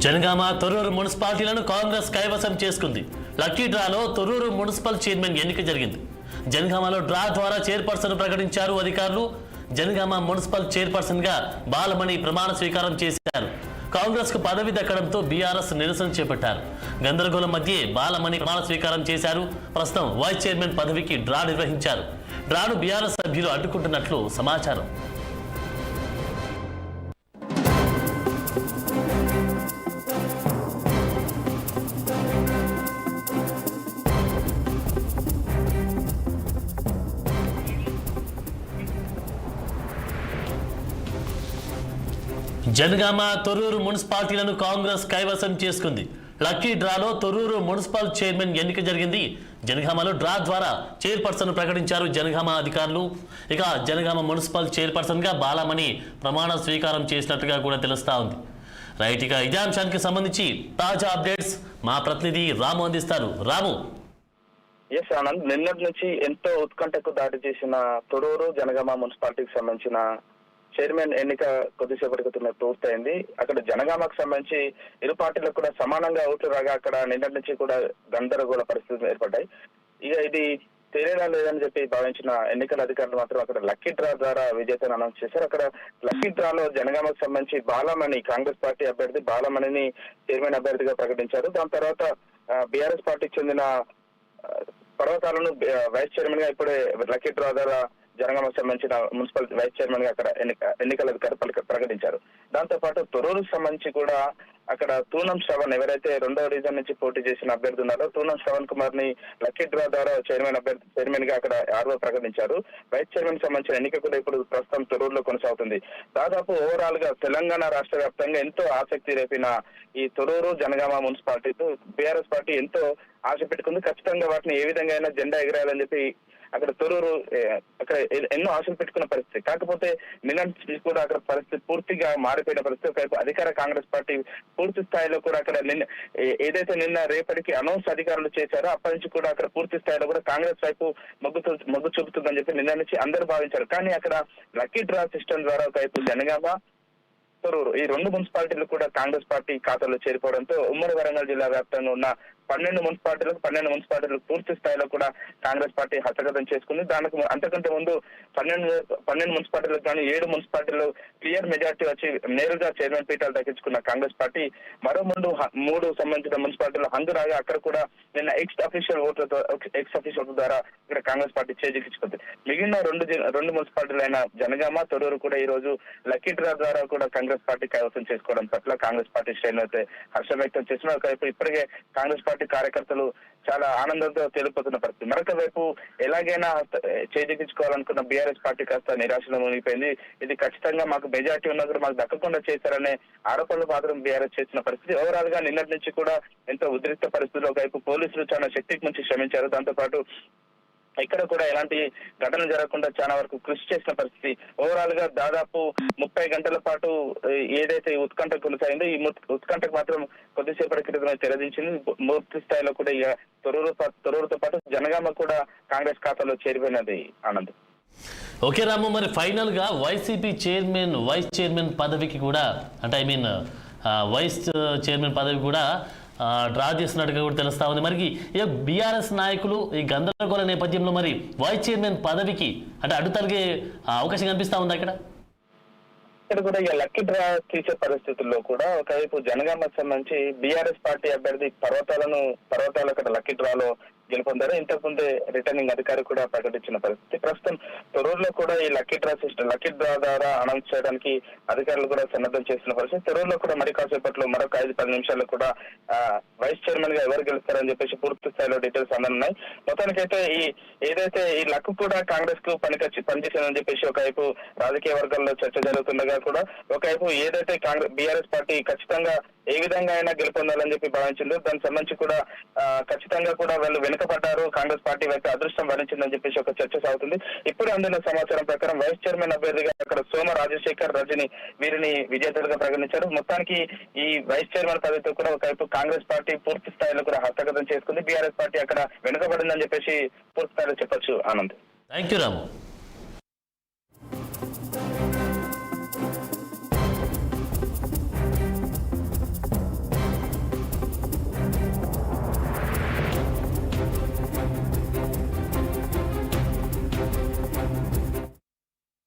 జనగామ తొర్రూరు మున్సిపాలిటీలను కాంగ్రెస్ కైవసం చేసుకుంది. లక్కీ డ్రాలో తొర్రూరు మున్సిపల్ చైర్మన్ ఎన్నిక జరిగింది. జనగామలో డ్రా ద్వారా చైర్పర్సన్ ప్రకటించారు అధికారులు. జనగామ మున్సిపల్ చైర్పర్సన్ గా బాలమణి ప్రమాణ స్వీకారం చేశారు. కాంగ్రెస్ కు పదవి దక్కడంతో బీఆర్ఎస్ నిరసన చేపట్టారు. గందరగోళం మధ్య బాలమణి ప్రమాణ స్వీకారం చేశారు. ప్రస్తుతం వైస్ చైర్మన్ పదవికి డ్రా నిర్వహించారు. డ్రాను బీఆర్ఎస్ సభ్యులు అడ్డుకుంటున్నట్లు సమాచారం. జనగామ తొర్రూరు మున్సిపాలిటీలను కాంగ్రెస్ కైవసం చేసుకుంది. లక్కీ డ్రాలో తొర్రూరు మున్సిపల్ చైర్మన్ ఎన్నిక జరిగింది. జనగామలో డ్రా ద్వారా చైర్పర్సన్ ప్రకటించారు జనగామ అధికారులు. ఇక జనగామ మున్సిపల్ చైర్పర్సన్ గా బాలమణి ప్రమాణ స్వీకారం చేసినట్టుగా కూడా తెలుస్తా ఉంది. రైట్, ఇక ఇదే అంశానికి సంబంధించి తాజా అప్డేట్స్ మా ప్రతినిధి రాము అందిస్తారు. రాము. ఎస్ ఆనంద్, నిన్నటి నుంచి ఎంతో ఉత్కంఠకు దాటి చేసిన తొర్రూరు జనగామ మున్సిపాలిటీకి సంబంధించిన చైర్మన్ ఎన్నిక కొద్దిసేపటి క్రితం పూర్తయింది. అక్కడ జనగామకు సంబంధించి ఇరు పార్టీలకు కూడా సమానంగా ఓట్లు రాగా అక్కడ నిన్నటి నుంచి కూడా గందరగోళ పరిస్థితులు ఏర్పడ్డాయి. ఇక ఇది తేలేదా లేదని చెప్పి భావించిన ఎన్నికల అధికారులు మాత్రం అక్కడ లక్కీ డ్రా ద్వారా విజేతను అనౌన్స్ చేశారు. అక్కడ లక్కీ డ్రాలో జనగామకు సంబంధించి బాలమణి, కాంగ్రెస్ పార్టీ అభ్యర్థి బాలమణిని చైర్మన్ అభ్యర్థిగా ప్రకటించారు. దాని తర్వాత బీఆర్ఎస్ పార్టీకి చెందిన పర్వతాలను వైస్ చైర్మన్ గా ఇప్పుడే లక్కీ డ్రా ద్వారా జనగామకు సంబంధించిన మున్సిపల్ వైస్ చైర్మన్ గా అక్కడ ఎన్నికల అధికారులు ప్రకటించారు. దాంతో పాటు తొర్రూరుకు సంబంధించి కూడా అక్కడ తూనం శ్రవణ్, ఎవరైతే రెండవ రీజన్ నుంచి పోటీ చేసిన అభ్యర్థి ఉన్నారో తూనం శ్రవణ్ కుమార్ ని లక్కీ డ్రా ద్వారా చైర్మన్ గా అక్కడ ఆర్ఓ ప్రకటించారు. వైస్ చైర్మన్ సంబంధించిన ఎన్నిక కూడా ఇప్పుడు ప్రస్తుతం తొర్రూరులో కొనసాగుతుంది. దాదాపు ఓవరాల్ గా తెలంగాణ రాష్ట్ర వ్యాప్తంగా ఎంతో ఆసక్తి రేపిన ఈ తొర్రూరు జనగామ మున్సిపాలిటీతో బీఆర్ఎస్ పార్టీ ఎంతో ఆశ పెట్టుకుంది. ఖచ్చితంగా వాటిని ఏ విధంగా అయినా జెండా ఎగరాయాలని చెప్పి అక్కడ తొర్రూరు అక్కడ ఎన్నో ఆశలు పెట్టుకున్న పరిస్థితి. కాకపోతే నిన్న కూడా అక్కడ పరిస్థితి పూర్తిగా మారిపోయిన పరిస్థితి. ఒకవైపు అధికార కాంగ్రెస్ పార్టీ పూర్తి స్థాయిలో కూడా అక్కడ ఏదైతే నిన్న రేపటికి అనౌన్స్ అధికారులు చేశారో అప్పటి నుంచి కూడా అక్కడ పూర్తి స్థాయిలో కూడా కాంగ్రెస్ వైపు మొగ్గు చూపుతుందని చెప్పి నిన్న నుంచి అందరూ భావించారు. కానీ అక్కడ లక్కీ డ్రా సిస్టమ్ ద్వారా ఒకవైపు జనగామ, తొర్రూరు ఈ రెండు మున్సిపాలిటీలు కూడా కాంగ్రెస్ పార్టీ ఖాతాలో చేరిపోవడంతో ఉమ్మడి వరంగల్ జిల్లా వ్యాప్తంగా ఉన్న 12 మున్సిపాలిటీలకు పూర్తి స్థాయిలో కూడా కాంగ్రెస్ పార్టీ హస్తగతం చేసుకుంది. దానికి అంతకంటే ముందు 12 మున్సిపాలిటీలకు కానీ 7 మున్సిపాలిటీలు క్లియర్ మెజార్టీ వచ్చి నేరుగా చైర్మన్ పీఠాలు దక్కించుకున్న కాంగ్రెస్ పార్టీ మరో ముందు 3 సంబంధించిన మున్సిపాలిటీలు హంగురాగా అక్కడ కూడా నిన్న ఎక్స్ అఫీషియల్ ఓట్ల ద్వారా ఇక్కడ కాంగ్రెస్ పార్టీ చేజిక్కించుకుంది. మిగిలిన రెండు మున్సిపాలిటీలు అయిన జనగామ, తొర్రూరు కూడా ఈ రోజు లక్కీ డ్రా ద్వారా కూడా కాంగ్రెస్ పార్టీ కైవసం చేసుకోవడం పట్ల కాంగ్రెస్ పార్టీ శ్రేణులు అయితే హర్షం వ్యక్తం చేస్తున్నారు. ఒకవైపు ఇప్పటికే కాంగ్రెస్ పార్టీ కార్యకర్తలు చాలా ఆనందంతో తేలిపోతున్న పరిస్థితి. మరొక వైపు ఎలాగైనా చేజిక్కించుకోవాలనుకున్న బీఆర్ఎస్ పార్టీ కాస్త నిరాశలో మునిగిపోయింది. ఇది ఖచ్చితంగా మాకు మెజార్టీ ఉన్నా కూడా మాకు దక్కకుండా చేశారనే ఆరోపణలు మాత్రం బీఆర్ఎస్ చేసిన పరిస్థితి. ఓవరాల్ గా నిన్నటి నుంచి కూడా ఎంతో ఉద్రిక్త పరిస్థితుల్లో ఒకవైపు పోలీసులు చాలా శక్తికి మించి శ్రమించారు. దాంతో పాటు ఇక్కడ కూడా ఎలాంటి ఘటనలు జరగకుండా చాలా వరకు కృషి చేసిన పరిస్థితి. ఓవరాల్ గా దాదాపు 30 గంటల పాటు ఏదైతే ఉత్కంఠ కొనసాగిందో ఈ ఉత్కంఠకు మాత్రం కొద్దిసేపటి క్రితమే తెరదించింది. పూర్తి స్థాయిలో కూడా ఇక తొర్రూరుతో పాటు జనగామ కూడా కాంగ్రెస్ ఖాతాలో చేరిపోయినది. ఆనంద్. ఓకే రాము, మరి ఫైనల్ గా వైసీపీ చైర్మన్, వైస్ చైర్మన్ పదవికి కూడా అంటే వైస్ చైర్మన్ పదవి కూడా డ్రా చేస్తున్నట్టుగా కూడా తెలుస్తా ఉంది. మరి బీఆర్ఎస్ నాయకులు ఈ గందరగోళ నేపథ్యంలో మరి వైస్ చైర్మన్ పదవికి అంటే అడ్డు తొలగే అవకాశం కనిపిస్తా ఉంది అక్కడ కూడా ఇక లక్కీ డ్రా తీసే పరిస్థితుల్లో కూడా ఒకవైపు జనగామకు సంబంధించి బీఆర్ఎస్ పార్టీ అభ్యర్థి పర్వతాలు అక్కడ లక్కీ డ్రాలో గెలుపొందారు. ఇంతకుముందే రిటర్నింగ్ అధికారి కూడా ప్రకటించిన పరిస్థితి. ప్రస్తుతం తొర్రూరులో కూడా ఈ లక్కీ డ్రా ద్వారా అనౌన్స్ చేయడానికి అధికారులు కూడా సన్నద్ధం చేస్తున్న పరిస్థితి. తొర్రూరులో కూడా మరి కాసేపట్లో మరొక 5-10 నిమిషాల్లో కూడా వైస్ చైర్మన్ గా ఎవరు గెలుస్తారని చెప్పేసి పూర్తి స్థాయిలో డీటెయిల్స్ అందనున్నాయి. మొత్తానికైతే ఏదైతే ఈ లక్ కూడా కాంగ్రెస్ కు పనిచేసిందని చెప్పేసి ఒకవైపు రాజకీయ వర్గాల్లో చర్చ జరుగుతుండగా కూడా ఒకవైపు ఏదైతే బీఆర్ఎస్ పార్టీ ఖచ్చితంగా ఏ విధంగా అయినా గెలుపొందాలని చెప్పి భావించిందో దానికి సంబంధించి కూడా ఖచ్చితంగా కూడా వాళ్ళు వెనుకబడ్డారు. కాంగ్రెస్ పార్టీ వైపు అదృష్టం వరించిందని చెప్పేసి ఒక చర్చ సాగుతుంది. ఇప్పుడు అందిన సమాచారం ప్రకారం వైస్ చైర్మన్ అభ్యర్థిగా అక్కడ సోమ రాజశేఖర్, రజని వీరిని విజేతలుగా ప్రకటించారు. మొత్తానికి ఈ వైస్ చైర్మన్ పదవితో కూడా ఒకవైపు కాంగ్రెస్ పార్టీ పూర్తి స్థాయిలో కూడా హస్తగతం చేసుకుంది. బీఆర్ఎస్ పార్టీ అక్కడ వెనుకబడిందని చెప్పేసి పూర్తి స్థాయిలో చెప్పొచ్చు. ఆనంద్. Thank you Ramu.